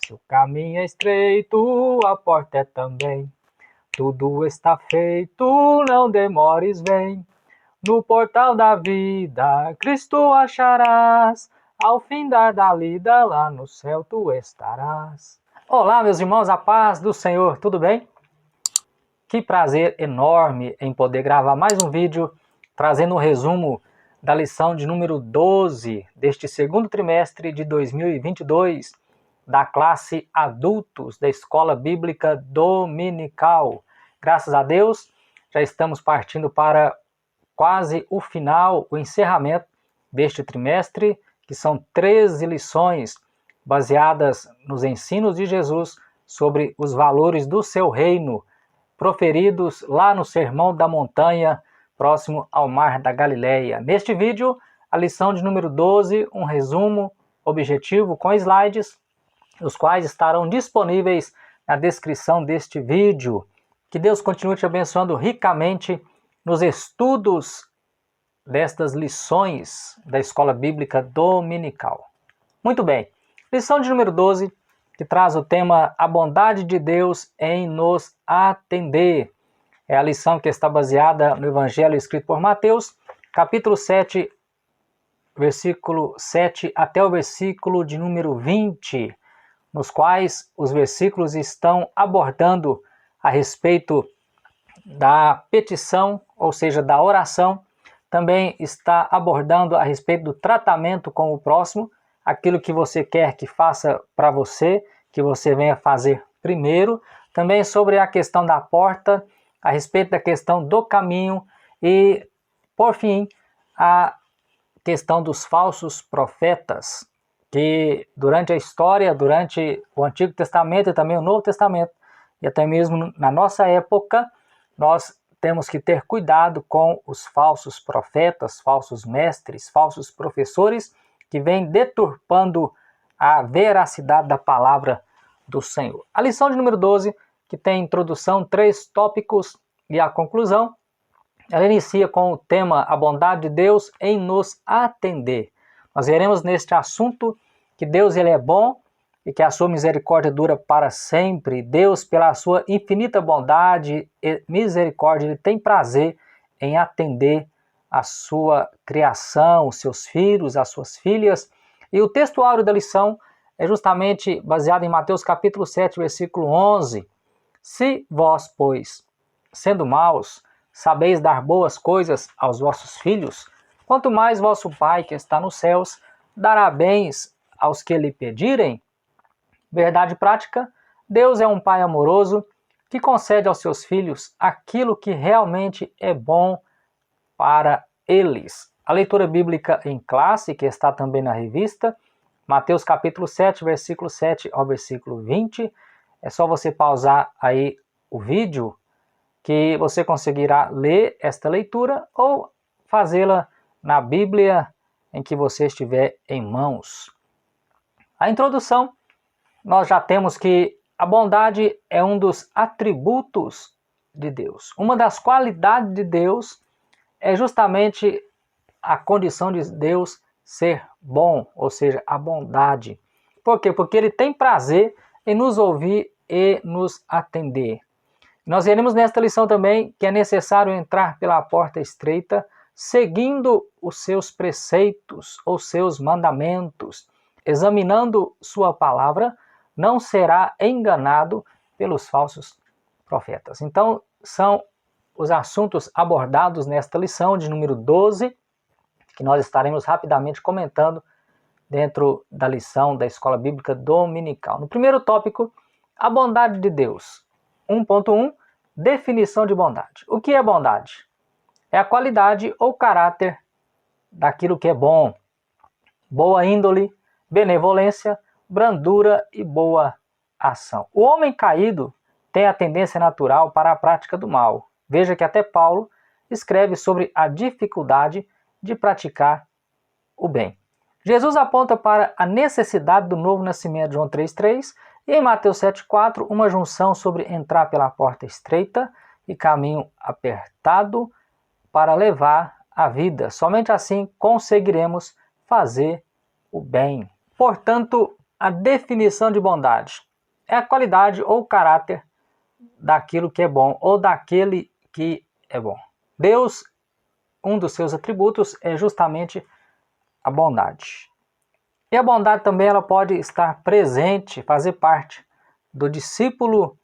O caminho é estreito, a porta é também. Tudo está feito, não demores, vem. No portal da vida, Cristo acharás. Ao findar da lida, lá no céu tu estarás. Olá, meus irmãos, a paz do Senhor, tudo bem? Que prazer enorme em poder gravar mais um vídeo trazendo um resumo da lição de número 12 deste segundo trimestre de 2022 da classe Adultos da Escola Bíblica Dominical. Graças a Deus, já estamos partindo para quase o final, o encerramento deste trimestre, que são 13 lições baseadas nos ensinos de Jesus sobre os valores do seu reino, proferidos lá no Sermão da Montanha, próximo ao Mar da Galileia. Neste vídeo, a lição de número 12, um resumo objetivo com slides, os quais estarão disponíveis na descrição deste vídeo. Que Deus continue te abençoando ricamente nos estudos destas lições da Escola Bíblica Dominical. Muito bem, lição de número 12, que traz o tema A Bondade de Deus em nos atender. É a lição que está baseada no Evangelho escrito por Mateus, capítulo 7, versículo 7 até o versículo de número 20, nos quais os versículos estão abordando a respeito da petição, ou seja, da oração. Também está abordando a respeito do tratamento com o próximo, aquilo que você quer que faça para você, que você venha fazer primeiro. Também sobre a questão da porta, a respeito da questão do caminho e, por fim, a questão dos falsos profetas, que durante a história, durante o Antigo Testamento e também o Novo Testamento, e até mesmo na nossa época, nós temos que ter cuidado com os falsos profetas, falsos mestres, falsos professores, que vêm deturpando a veracidade da palavra do Senhor. A lição de número 12, que tem introdução, 3 tópicos e a conclusão, ela inicia com o tema A Bondade de Deus em nos atender. Nós veremos neste assunto que Deus ele é bom e que a sua misericórdia dura para sempre. Deus, pela sua infinita bondade e misericórdia, ele tem prazer em atender a sua criação, os seus filhos, as suas filhas. E o textuário da lição é justamente baseado em Mateus capítulo 7, versículo 11. Se vós, pois, sendo maus, sabeis dar boas coisas aos vossos filhos, quanto mais vosso Pai que está nos céus dará bens aos que lhe pedirem. Verdade prática, Deus é um Pai amoroso que concede aos seus filhos aquilo que realmente é bom para eles. A leitura bíblica em classe, que está também na revista, Mateus capítulo 7, versículo 7 ao versículo 20. É só você pausar aí o vídeo que você conseguirá ler esta leitura ou fazê-la na Bíblia em que você estiver em mãos. A introdução, nós já temos que a bondade é um dos atributos de Deus. Uma das qualidades de Deus é justamente a condição de Deus ser bom, ou seja, a bondade. Por quê? Porque ele tem prazer em nos ouvir e nos atender. Nós veremos nesta lição também que é necessário entrar pela porta estreita, seguindo os seus preceitos ou seus mandamentos, examinando sua palavra, não será enganado pelos falsos profetas. Então, são os assuntos abordados nesta lição de número 12, que nós estaremos rapidamente comentando dentro da lição da Escola Bíblica Dominical. No primeiro tópico, a bondade de Deus. 1.1, definição de bondade. O que é bondade? É a qualidade ou caráter daquilo que é bom. Boa índole, benevolência, brandura e boa ação. O homem caído tem a tendência natural para a prática do mal. Veja que até Paulo escreve sobre a dificuldade de praticar o bem. Jesus aponta para a necessidade do novo nascimento, João 3,3, e em Mateus 7,4, uma junção sobre entrar pela porta estreita e caminho apertado para levar a vida. Somente assim conseguiremos fazer o bem. Portanto, a definição de bondade? É a qualidade ou caráter daquilo que é bom ou daquele que é bom. Deus, um dos seus atributos é justamente a bondade. E a bondade também ela pode estar presente, fazer parte do discípulo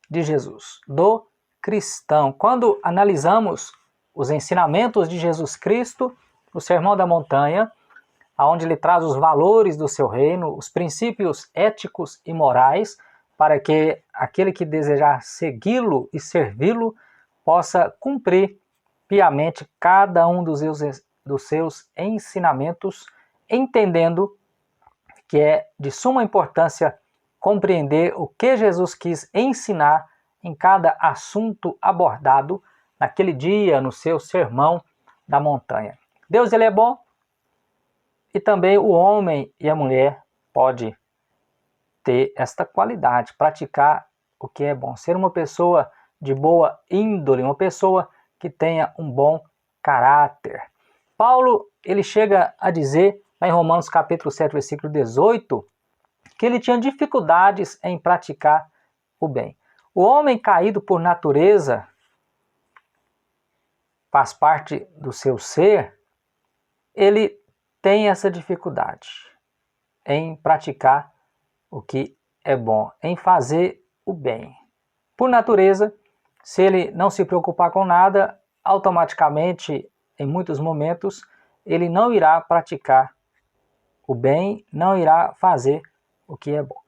de Jesus, do cristão. Quando analisamos os ensinamentos de Jesus Cristo, o Sermão da Montanha, onde ele traz os valores do seu reino, os princípios éticos e morais, para que aquele que desejar segui-lo e servi-lo possa cumprir piamente cada um dos seus ensinamentos, entendendo que é de suma importância compreender o que Jesus quis ensinar em cada assunto abordado naquele dia, no seu sermão da montanha. Deus ele é bom e também o homem e a mulher pode ter esta qualidade, praticar o que é bom, ser uma pessoa de boa índole, uma pessoa que tenha um bom caráter. Paulo ele chega a dizer, lá em Romanos capítulo 7, versículo 18, que ele tinha dificuldades em praticar o bem. O homem caído por natureza faz parte do seu ser, ele tem essa dificuldade em praticar o que é bom, em fazer o bem. Por natureza, se ele não se preocupar com nada, automaticamente, em muitos momentos, ele não irá praticar o bem, não irá fazer o que é bom.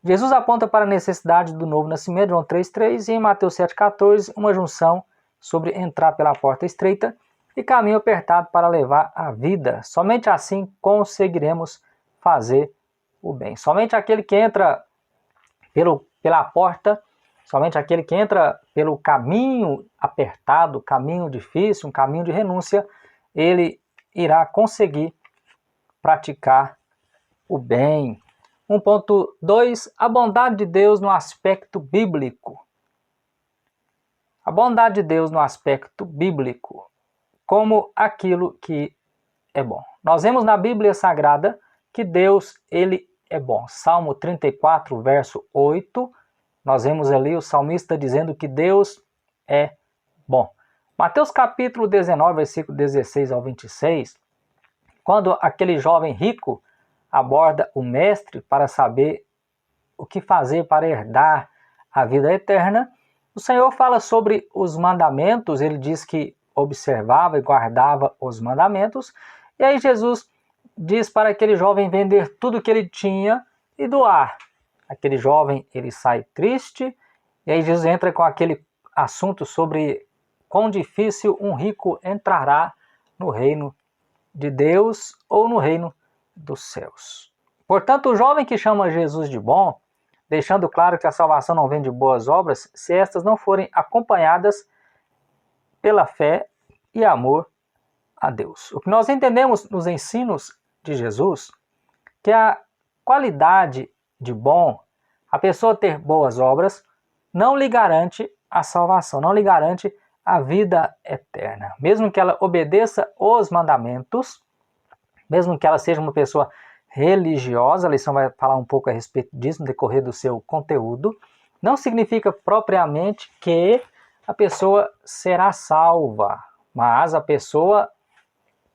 Jesus aponta para a necessidade do novo nascimento, João 3,3, e em Mateus 7,14, uma junção sobre entrar pela porta estreita e caminho apertado para levar a vida. Somente assim conseguiremos fazer o bem. Somente aquele que entra pela porta, somente aquele que entra pelo caminho apertado, caminho difícil, um caminho de renúncia, ele irá conseguir praticar o bem. 1.2, a bondade de Deus no aspecto bíblico. A bondade de Deus no aspecto bíblico, como aquilo que é bom. Nós vemos na Bíblia Sagrada que Deus, ele é bom. Salmo 34, verso 8, nós vemos ali o salmista dizendo que Deus é bom. Mateus capítulo 19, versículo 16 ao 26, quando aquele jovem rico aborda o mestre para saber o que fazer para herdar a vida eterna, o Senhor fala sobre os mandamentos, ele diz que observava e guardava os mandamentos, e aí Jesus diz para aquele jovem vender tudo que ele tinha e doar. Aquele jovem, ele sai triste, e aí Jesus entra com aquele assunto sobre quão difícil um rico entrará no reino de Deus ou no reino dos céus. Portanto, o jovem que chama Jesus de bom, deixando claro que a salvação não vem de boas obras, se estas não forem acompanhadas pela fé e amor a Deus. O que nós entendemos nos ensinos de Jesus, que a qualidade de bom, a pessoa ter boas obras, não lhe garante a salvação, não lhe garante a vida eterna. Mesmo que ela obedeça os mandamentos, mesmo que ela seja uma pessoa religiosa, a lição vai falar um pouco a respeito disso no decorrer do seu conteúdo, não significa propriamente que a pessoa será salva, mas a pessoa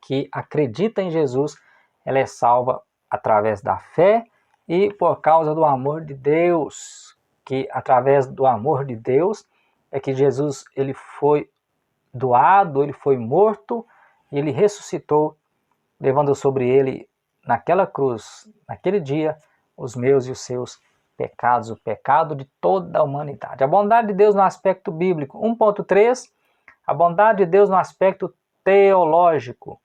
que acredita em Jesus, ela é salva através da fé e por causa do amor de Deus, que através do amor de Deus é que Jesus ele foi doado, ele foi morto e ele ressuscitou, levando sobre ele naquela cruz, naquele dia, os meus e os seus pecados, o pecado de toda a humanidade. A bondade de Deus no aspecto bíblico. 1.3, a bondade de Deus no aspecto teológico.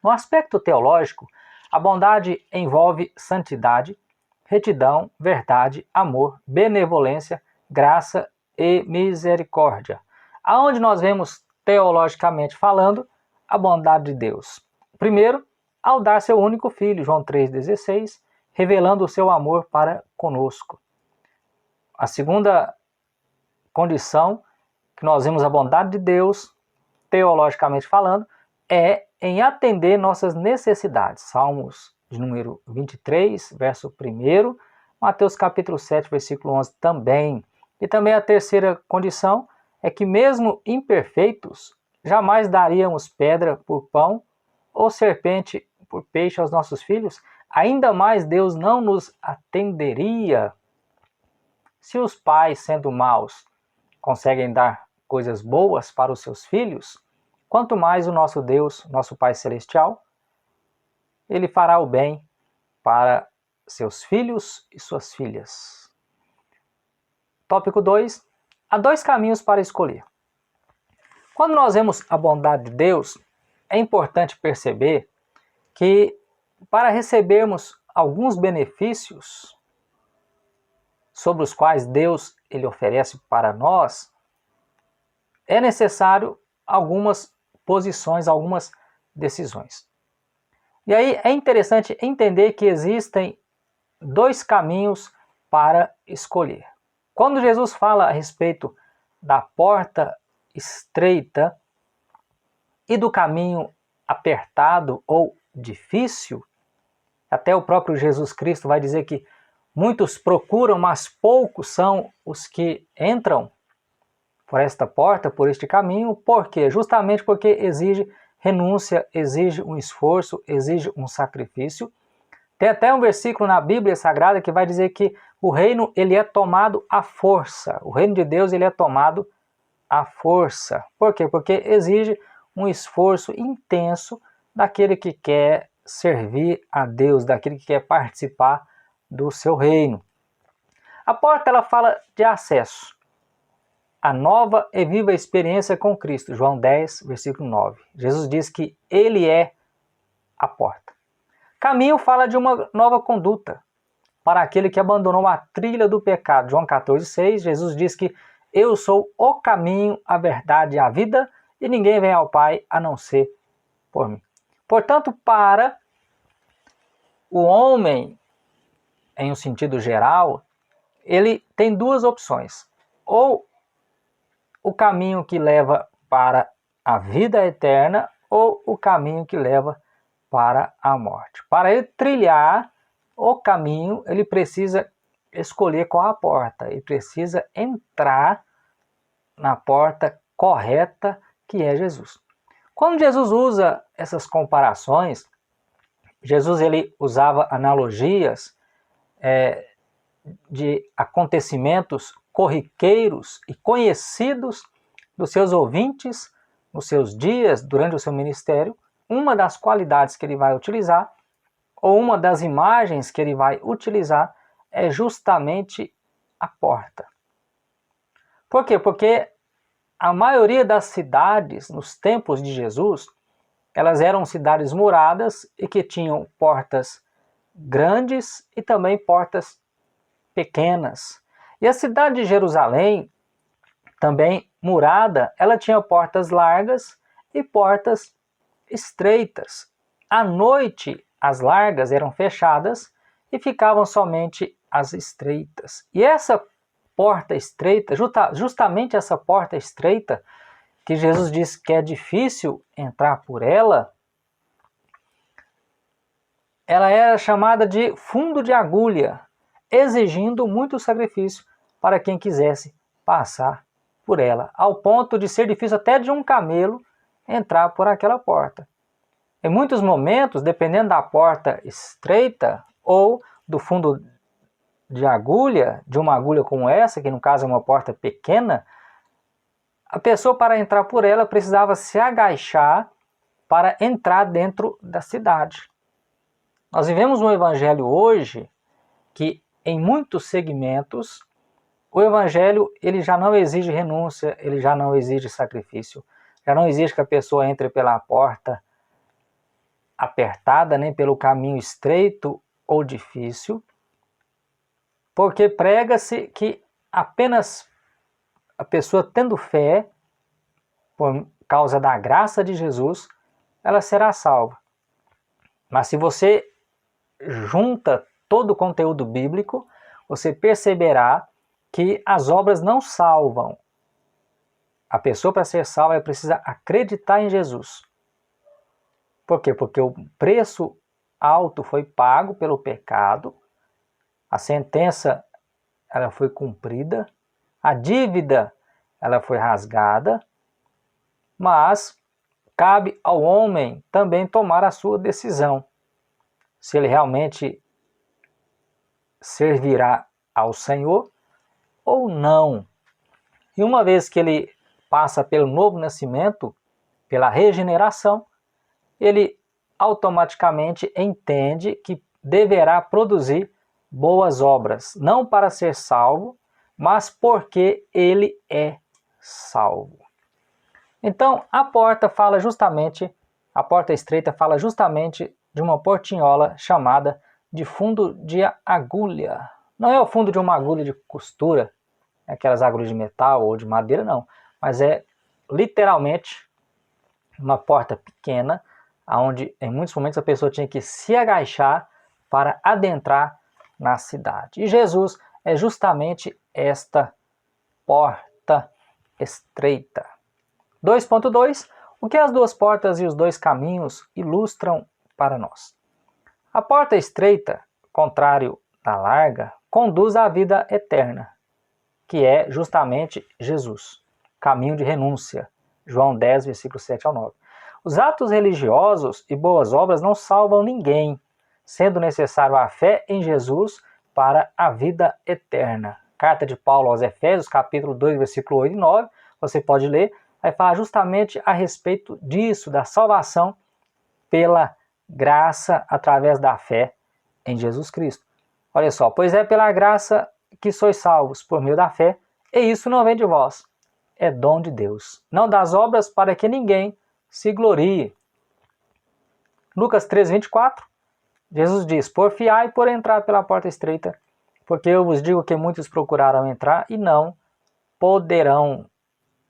No aspecto teológico, a bondade envolve santidade, retidão, verdade, amor, benevolência, graça e misericórdia. Aonde nós vemos, teologicamente falando, a bondade de Deus? Primeiro, ao dar seu único filho, João 3,16, revelando o seu amor para conosco. A segunda condição que nós vemos a bondade de Deus, teologicamente falando, é em atender nossas necessidades. Salmos de número 23, verso 1, Mateus capítulo 7, versículo 11 também. E também a terceira condição é que mesmo imperfeitos, jamais daríamos pedra por pão ou serpente por peixe aos nossos filhos, ainda mais Deus não nos atenderia. Se os pais, sendo maus, conseguem dar coisas boas para os seus filhos, quanto mais o nosso Deus, nosso Pai Celestial, Ele fará o bem para seus filhos e suas filhas. Tópico 2. Há dois caminhos para escolher. Quando nós vemos a bondade de Deus, é importante perceber que para recebermos alguns benefícios sobre os quais Deus ele oferece para nós, é necessário algumas posições, algumas decisões. E aí é interessante entender que existem dois caminhos para escolher. Quando Jesus fala a respeito da porta estreita e do caminho apertado ou difícil, até o próprio Jesus Cristo vai dizer que muitos procuram, mas poucos são os que entram por esta porta, por este caminho. Por quê? Justamente porque exige renúncia, exige um esforço, exige um sacrifício. Tem até um versículo na Bíblia Sagrada que vai dizer que o reino ele é tomado à força. O reino de Deus ele é tomado à força. Por quê? Porque exige um esforço intenso daquele que quer servir a Deus, daquele que quer participar do seu reino. A porta ela fala de acesso. A nova e viva experiência com Cristo. João 10, versículo 9. Jesus diz que Ele é a porta. Caminho fala de uma nova conduta para aquele que abandonou a trilha do pecado. João 14, 6. Jesus diz que eu sou o caminho, a verdade e a vida, e ninguém vem ao Pai a não ser por mim. Portanto, para o homem, em um sentido geral, ele tem duas opções. Ou o caminho que leva para a vida eterna, ou o caminho que leva para a morte. Para ele trilhar o caminho, ele precisa escolher qual a porta. Ele precisa entrar na porta correta, que é Jesus. Quando Jesus usa essas comparações, Jesus ele usava analogias de acontecimentos corriqueiros e conhecidos dos seus ouvintes nos seus dias, durante o seu ministério. Uma das qualidades que ele vai utilizar, ou uma das imagens que ele vai utilizar, é justamente a porta. Por quê? Porque a maioria das cidades, nos tempos de Jesus, elas eram cidades muradas e que tinham portas grandes e também portas pequenas. E a cidade de Jerusalém, também murada, ela tinha portas largas e portas estreitas. À noite, as largas eram fechadas e ficavam somente as estreitas. E essa porta estreita, justamente essa porta estreita, que Jesus diz que é difícil entrar por ela, ela era chamada de fundo de agulha, exigindo muito sacrifício para quem quisesse passar por ela, ao ponto de ser difícil até de um camelo entrar por aquela porta. Em muitos momentos, dependendo da porta estreita ou do fundo de agulha, de uma agulha como essa, que no caso é uma porta pequena, a pessoa para entrar por ela precisava se agachar para entrar dentro da cidade. Nós vivemos um evangelho hoje que em muitos segmentos o evangelho ele já não exige renúncia, ele já não exige sacrifício, já não exige que a pessoa entre pela porta apertada, nem pelo caminho estreito ou difícil, porque prega-se que apenas a pessoa tendo fé, por causa da graça de Jesus, ela será salva. Mas se você junta todo o conteúdo bíblico, você perceberá que as obras não salvam. A pessoa, para ser salva, ela precisa acreditar em Jesus. Por quê? Porque o preço alto foi pago pelo pecado, a sentença ela foi cumprida, a dívida ela foi rasgada, mas cabe ao homem também tomar a sua decisão, se ele realmente servirá ao Senhor ou não. E uma vez que ele passa pelo novo nascimento, pela regeneração, ele automaticamente entende que deverá produzir boas obras, não para ser salvo, mas porque ele é salvo. Então, a porta estreita fala justamente de uma portinhola chamada de fundo de agulha. Não é o fundo de uma agulha de costura, aquelas agulhas de metal ou de madeira, não. Mas é literalmente uma porta pequena, onde em muitos momentos a pessoa tinha que se agachar para adentrar na cidade. E Jesus é justamente esta porta estreita. 2.2. O que as duas portas e os dois caminhos ilustram para nós? A porta estreita, contrário da larga, conduz à vida eterna, que é justamente Jesus, caminho de renúncia. João 10, versículo 7 ao 9. Os atos religiosos e boas obras não salvam ninguém, sendo necessário a fé em Jesus para a vida eterna. Carta de Paulo aos Efésios, capítulo 2, versículo 8 e 9, você pode ler, vai falar justamente a respeito disso, da salvação pela graça através da fé em Jesus Cristo. Olha só, pois é pela graça que sois salvos por meio da fé, e isso não vem de vós, é dom de Deus, não das obras para que ninguém se glorie. Lucas 3:24, Jesus diz, porfiai por entrar pela porta estreita, porque eu vos digo que muitos procuraram entrar e não poderão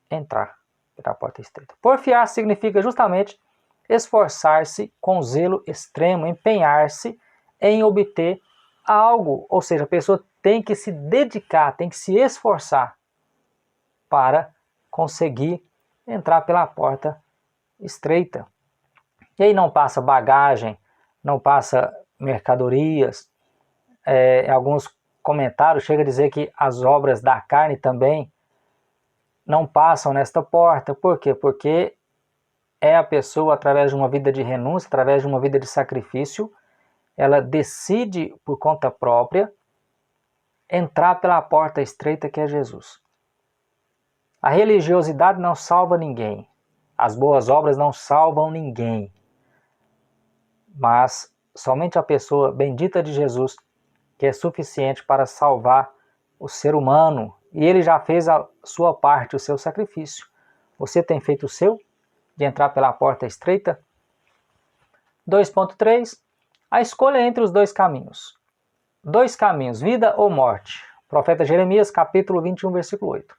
entrar pela porta estreita. Porfiar significa justamente esforçar-se com zelo extremo, empenhar-se em obter algo, ou seja, a pessoa tem que se dedicar, tem que se esforçar para conseguir entrar pela porta estreita. E aí não passa bagagem, não passa mercadorias. Em alguns comentários chega a dizer que as obras da carne também não passam nesta porta. Por quê? Porque é a pessoa, através de uma vida de renúncia, através de uma vida de sacrifício, ela decide por conta própria entrar pela porta estreita que é Jesus. A religiosidade não salva ninguém. As boas obras não salvam ninguém. Mas somente a pessoa bendita de Jesus que é suficiente para salvar o ser humano. E ele já fez a sua parte, o seu sacrifício. Você tem feito o seu? De entrar pela porta estreita? 2.3. A escolha entre os dois caminhos. Dois caminhos, vida ou morte. Profeta Jeremias, capítulo 21, versículo 8.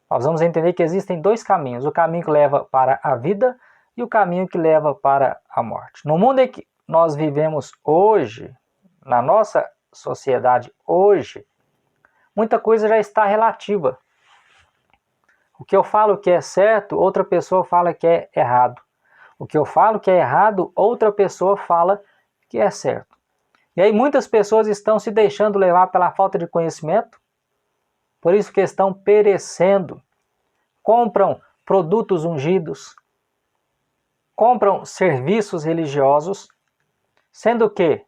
Nós vamos entender que existem dois caminhos. O caminho que leva para a vida e o caminho que leva para a morte. No mundo em que nós vivemos hoje, na nossa sociedade hoje, muita coisa já está relativa. O que eu falo que é certo, outra pessoa fala que é errado. O que eu falo que é errado, outra pessoa fala que é certo. E aí muitas pessoas estão se deixando levar pela falta de conhecimento, por isso que estão perecendo. Compram produtos ungidos, compram serviços religiosos, sendo que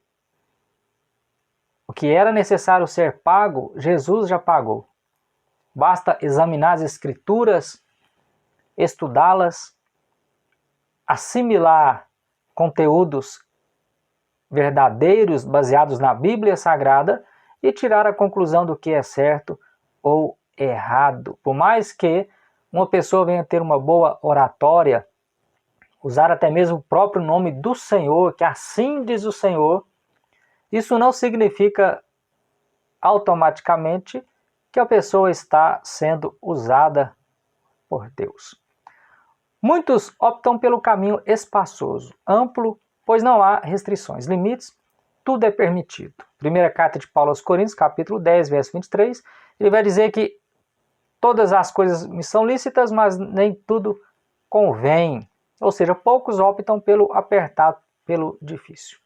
o que era necessário ser pago, Jesus já pagou. Basta examinar as Escrituras, estudá-las, assimilar conteúdos verdadeiros baseados na Bíblia Sagrada e tirar a conclusão do que é certo ou errado. Por mais que uma pessoa venha ter uma boa oratória, usar até mesmo o próprio nome do Senhor, que assim diz o Senhor, isso não significa automaticamente que a pessoa está sendo usada por Deus. Muitos optam pelo caminho espaçoso, amplo, pois não há restrições, limites, tudo é permitido. Primeira carta de Paulo aos Coríntios, capítulo 10, verso 23, ele vai dizer que todas as coisas me são lícitas, mas nem tudo convém. Ou seja, poucos optam pelo apertado, pelo difícil.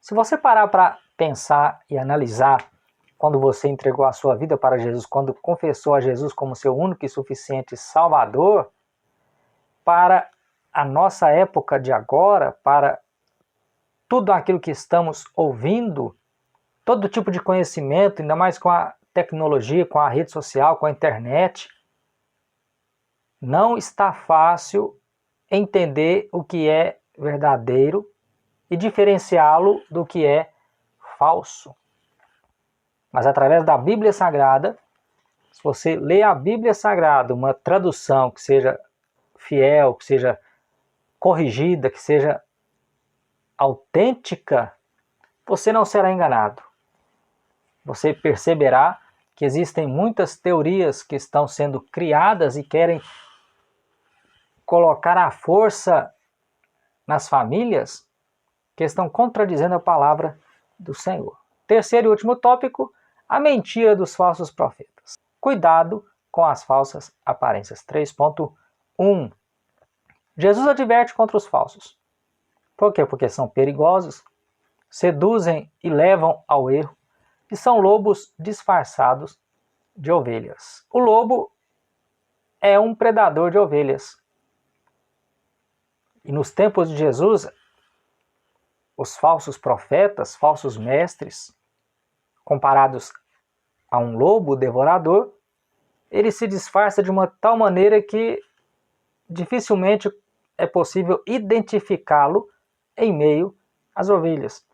Se você parar para pensar e analisar, quando você entregou a sua vida para Jesus, quando confessou a Jesus como seu único e suficiente Salvador, para a nossa época de agora, para tudo aquilo que estamos ouvindo, todo tipo de conhecimento, ainda mais com a tecnologia, com a rede social, com a internet, não está fácil entender o que é verdadeiro e diferenciá-lo do que é falso. Mas através da Bíblia Sagrada, se você lê a Bíblia Sagrada, uma tradução que seja fiel, que seja corrigida, que seja autêntica, você não será enganado. Você perceberá que existem muitas teorias que estão sendo criadas e querem colocar a força nas famílias que estão contradizendo a palavra do Senhor. Terceiro e último tópico, a mentira dos falsos profetas. Cuidado com as falsas aparências. 3.1. Jesus adverte contra os falsos. Por quê? Porque são perigosos, seduzem e levam ao erro, e são lobos disfarçados de ovelhas. O lobo é um predador de ovelhas. E nos tempos de Jesus, os falsos profetas, falsos mestres, comparados a um lobo devorador, ele se disfarça de uma tal maneira que dificilmente é possível identificá-lo em meio às ovelhas.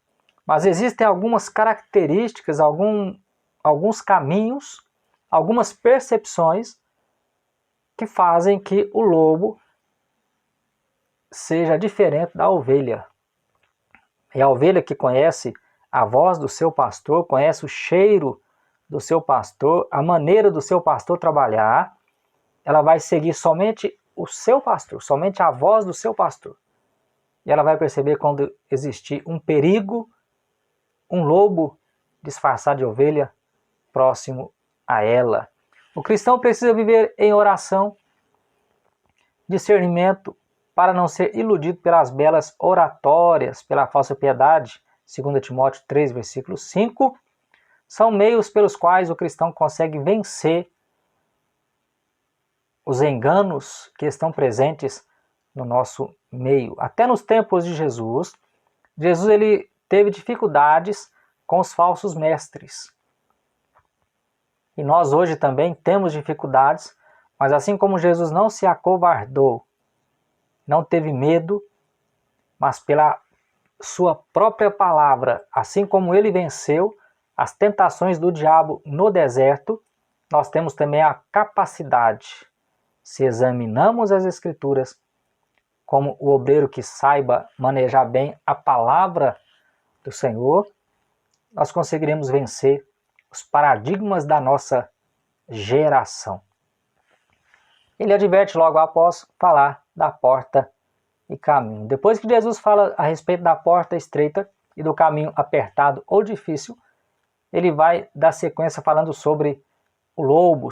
Mas existem algumas características, alguns caminhos, algumas percepções que fazem que o lobo seja diferente da ovelha. É a ovelha que conhece a voz do seu pastor, conhece o cheiro do seu pastor, a maneira do seu pastor trabalhar. Ela vai seguir somente o seu pastor, somente a voz do seu pastor. E ela vai perceber quando existir um perigo, um lobo disfarçado de ovelha próximo a ela. O cristão precisa viver em oração, discernimento, para não ser iludido pelas belas oratórias, pela falsa piedade. 2 Timóteo 3, versículo 5, são meios pelos quais o cristão consegue vencer os enganos que estão presentes no nosso meio. Até nos tempos de Jesus, ele teve dificuldades com os falsos mestres. E nós hoje também temos dificuldades, mas assim como Jesus não se acovardou, não teve medo, mas pela sua própria palavra, assim como ele venceu as tentações do diabo no deserto, nós temos também a capacidade, se examinamos as Escrituras, como o obreiro que saiba manejar bem a palavra do Senhor, nós conseguiremos vencer os paradigmas da nossa geração. Ele adverte logo após falar da porta e caminho. Depois que Jesus fala a respeito da porta estreita e do caminho apertado ou difícil, ele vai dar sequência falando sobre o lobo,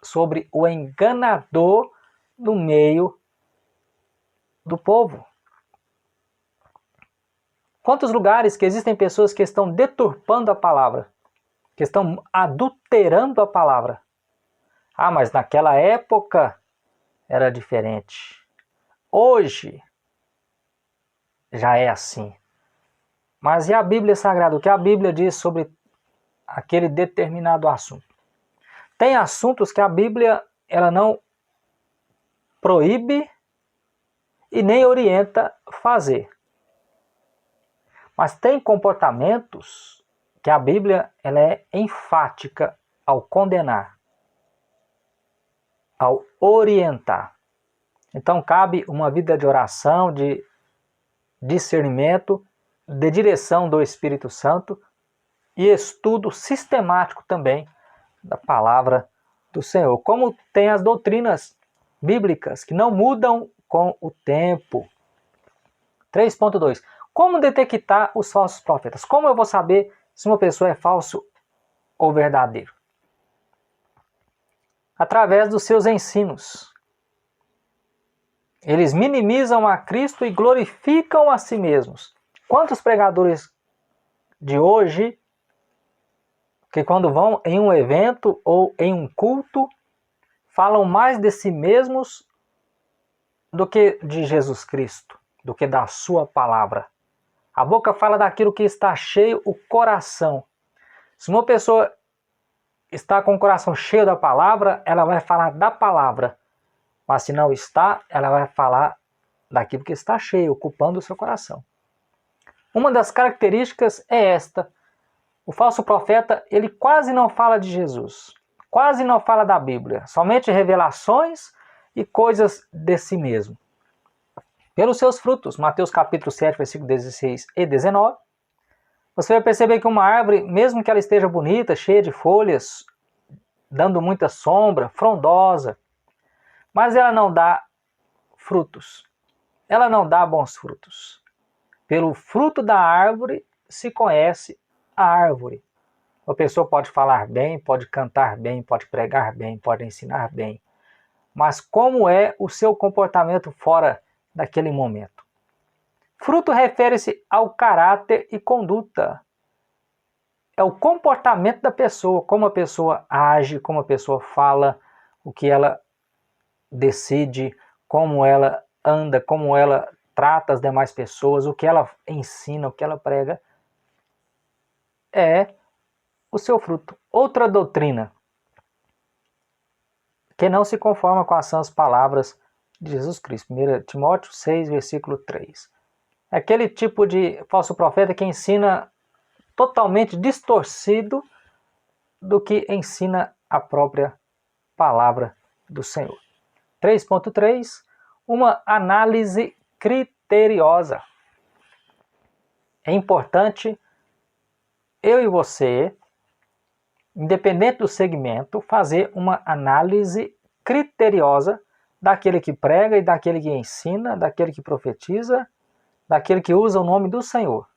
sobre o enganador no meio do povo. Quantos lugares que existem pessoas que estão deturpando a palavra, que estão adulterando a palavra. Ah, mas naquela época era diferente. Hoje já é assim. Mas e a Bíblia Sagrada? O que a Bíblia diz sobre aquele determinado assunto? Tem assuntos que a Bíblia ela não proíbe e nem orienta fazer. Mas tem comportamentos que a Bíblia ela é enfática ao condenar, ao orientar. Então cabe uma vida de oração, de discernimento, de direção do Espírito Santo e estudo sistemático também da palavra do Senhor. Como tem as doutrinas bíblicas que não mudam com o tempo. 3.2. Como detectar os falsos profetas? Como eu vou saber se uma pessoa é falso ou verdadeiro? Através dos seus ensinos. Eles minimizam a Cristo e glorificam a si mesmos. Quantos pregadores de hoje, que quando vão em um evento ou em um culto, falam mais de si mesmos do que de Jesus Cristo, do que da sua palavra. A boca fala daquilo que está cheio, o coração. Se uma pessoa está com o coração cheio da palavra, ela vai falar da palavra. Mas se não está, ela vai falar daquilo que está cheio, ocupando o seu coração. Uma das características é esta. O falso profeta, ele quase não fala de Jesus. Quase não fala da Bíblia. Somente revelações e coisas de si mesmo. Pelos seus frutos, Mateus capítulo 7, versículos 16 e 19, você vai perceber que uma árvore, mesmo que ela esteja bonita, cheia de folhas, dando muita sombra, frondosa, mas ela não dá frutos. Ela não dá bons frutos. Pelo fruto da árvore se conhece a árvore. A pessoa pode falar bem, pode cantar bem, pode pregar bem, pode ensinar bem. Mas como é o seu comportamento fora daquele momento? Fruto refere-se ao caráter e conduta. É o comportamento da pessoa, como a pessoa age, como a pessoa fala, o que ela decide, como ela anda, como ela trata as demais pessoas, o que ela ensina, o que ela prega, é o seu fruto. Outra doutrina que não se conforma com as sãs palavras de Jesus Cristo. 1 Timóteo 6, versículo 3. É aquele tipo de falso profeta que ensina totalmente distorcido do que ensina a própria palavra do Senhor. 3.3. Uma análise criteriosa. É importante eu e você, independente do segmento, fazer uma análise criteriosa daquele que prega e daquele que ensina, daquele que profetiza, daquele que usa o nome do Senhor.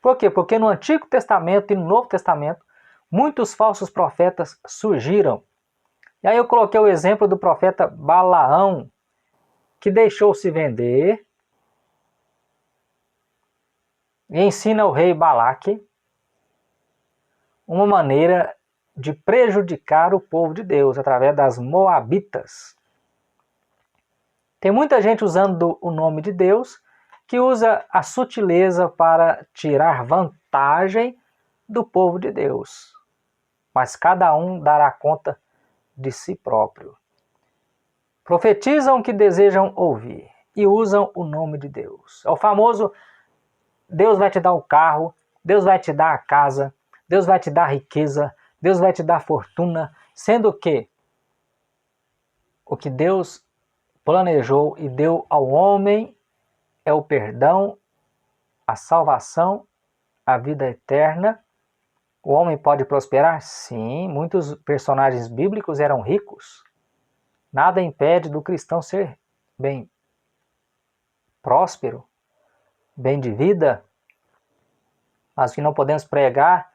Por quê? Porque no Antigo Testamento e no Novo Testamento, muitos falsos profetas surgiram. E aí eu coloquei o exemplo do profeta Balaão, que deixou-se vender e ensina ao rei Balaque uma maneira de prejudicar o povo de Deus através das moabitas. Tem muita gente usando o nome de Deus que usa a sutileza para tirar vantagem do povo de Deus. Mas cada um dará conta de si próprio. Profetizam o que desejam ouvir e usam o nome de Deus. É o famoso Deus vai te dar o carro, Deus vai te dar a casa, Deus vai te dar riqueza, Deus vai te dar fortuna, sendo que o que Deus planejou e deu ao homem é o perdão, a salvação, a vida eterna. O homem pode prosperar? Sim, muitos personagens bíblicos eram ricos. Nada impede do cristão ser bem próspero, bem de vida. Mas o que não podemos pregar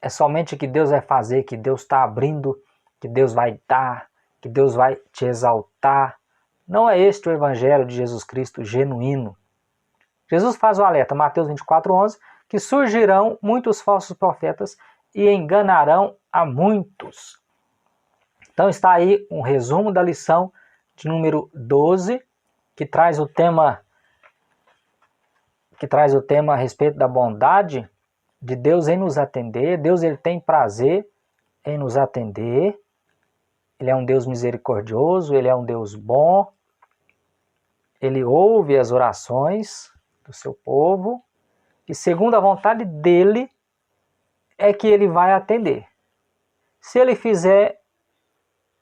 é somente que Deus vai fazer, que Deus está abrindo, que Deus vai dar, que Deus vai te exaltar. Não é este o evangelho de Jesus Cristo genuíno. Jesus faz o alerta, Mateus 24:11, que surgirão muitos falsos profetas e enganarão a muitos. Então está aí um resumo da lição de número 12, que traz o tema a respeito da bondade de Deus em nos atender. Deus, ele tem prazer em nos atender. Ele é um Deus misericordioso, ele é um Deus bom. Ele ouve as orações do seu povo e segundo a vontade dele é que ele vai atender. Se ele fizer,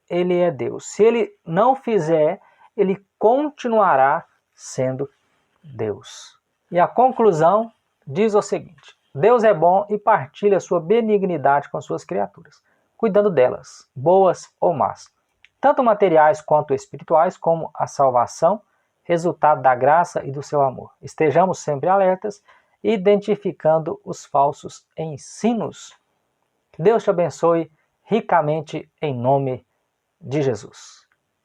ele é Deus. Se ele não fizer, ele continuará sendo Deus. E a conclusão diz o seguinte: Deus é bom e partilha a sua benignidade com as suas criaturas, cuidando delas, boas ou más, tanto materiais quanto espirituais, como a salvação, resultado da graça e do seu amor. Estejamos sempre alertas, identificando os falsos ensinos. Que Deus te abençoe ricamente em nome de Jesus.